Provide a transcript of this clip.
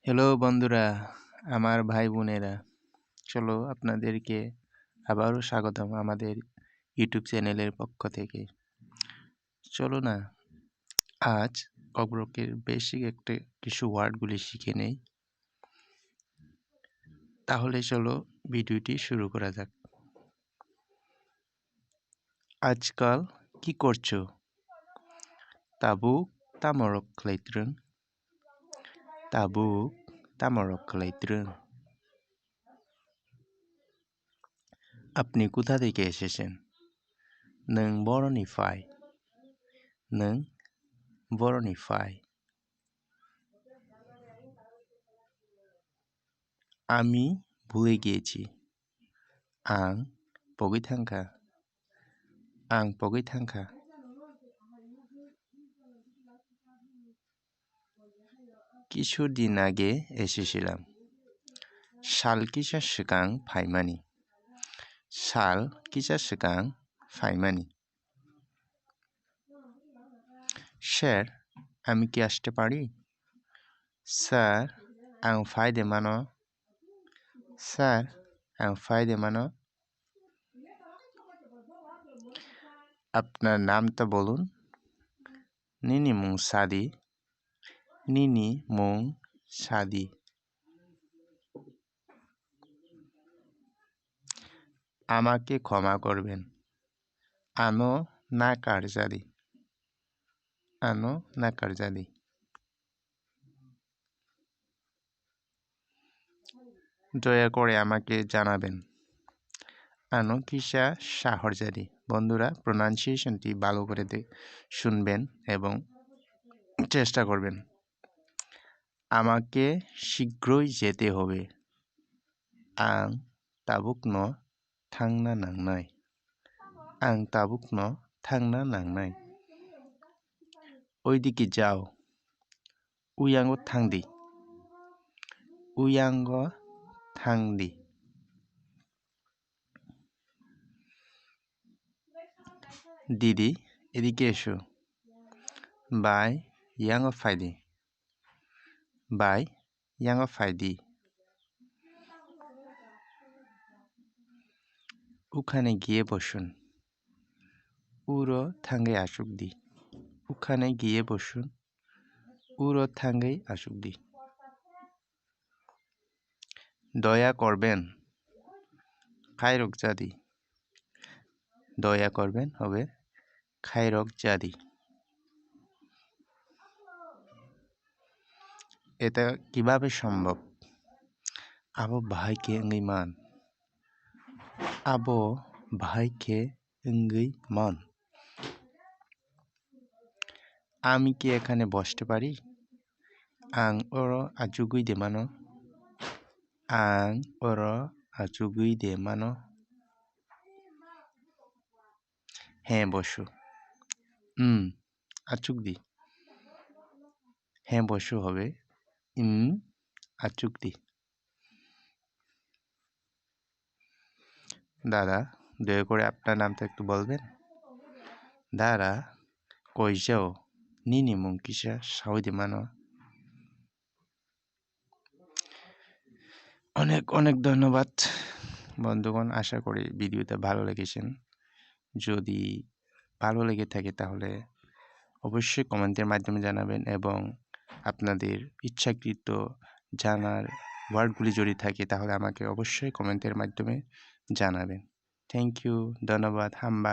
Hello বন্ধুরা, আমার ভাই বোনেরা, চলো আপনাদেরকে আবারও স্বাগতম আমাদের ইউটিউব চ্যানেলের পক্ষ থেকে। চলো না আজ অগ্রকের বেসিক কিছু ওয়ার্ডগুলি শিখে নেই। তাহলে চলো ভিডিওটি শুরু করা যাক। আজকাল কি করছো? Tabuk tamorok kleitrung. Tabuk tamorok kleitrung. আপনি কোথা থেকে এসেছেন? Nung বরনিফাই। Nung বরনিফাই। আমি ভুলে গিয়েছি। আং পগৈথাঙ্কা। আং পগৈথাঙ্কা। কিছুদিন আগে এসেছিলাম। সাল কিসা সিগাং ফাইমানি। সাল কিসা সিগাং ফাইমানি। স্যার, আমি কি আসতে পারি? স্যার, আং ফাইদে মানো। স্যার, আং ফাইদে মানো। আপনার নামটা বলুন। নিনি মুং সাদি। নিনি মুং সাদি। আমাকে ক্ষমা করবেন। আনো না কারজাদি। আনো না কারজাদি। দয়া করে আমাকে জানাবেন। আনো কিসা শাহরজাদি। বন্ধুরা, প্রোনাউন্সিয়েশনটি ভালো করে শুনবেন এবং চেষ্টা করবেন। আমাকে শীঘ্রই যেতে হবে। আং তাবুকন থাংনা নাংনাই। আং তাবুকন থাংনা নাংনাই। ওইদিকে যাও। উয়াঙ্গ থাংদি। উয়াঙ্গ থাংদি। দিদি, এদিকে এসো। বাই ইয়াঙ্গ ফাইদি। বাই ইয়াঙ্গ ফাইদি। ওখানে গিয়ে বসুন। উরো থাঙ্গে আসুক দি। ওখানে গিয়ে বসুন। উরো থাঙ্গে আসুক দি। দয়া করবেন। খাইরক জাদি। দয়া করবেন হবে খাইরক জাদি। এটা কিভাবে সম্ভব? আবো ভাইকে এঙ্গই মান। আবো ভাইকে এঙ্গই মান। আমি কি এখানে বসতে পারি? আং ওরো আজুগুই দে মানো। আং ওরো আজুগুই দে মানো। হ্যাঁ, বসো। আচুক দি। হ্যাঁ, বসো হবে আচুক দি। দাদা, দয়া করে আপনার নামটা একটু বলবেন? দাদা, কই যাও? নিনি মুং কিসা সাউদি মানো। অনেক অনেক ধন্যবাদ বন্ধুগণ। আশা করি ভিডিওটা ভালো লেগেছেন। যদি ভালো লেগে থাকে তাহলে অবশ্যই কমেন্টের মাধ্যমে জানাবেন এবং আপনাদের ইচ্ছাকৃত জানার ওয়ার্ডগুলি যদি থাকে তাহলে আমাকে অবশ্যই কমেন্টের মাধ্যমে জানাবেন। থ্যাংক ইউ, ধন্যবাদ। হাম্বা।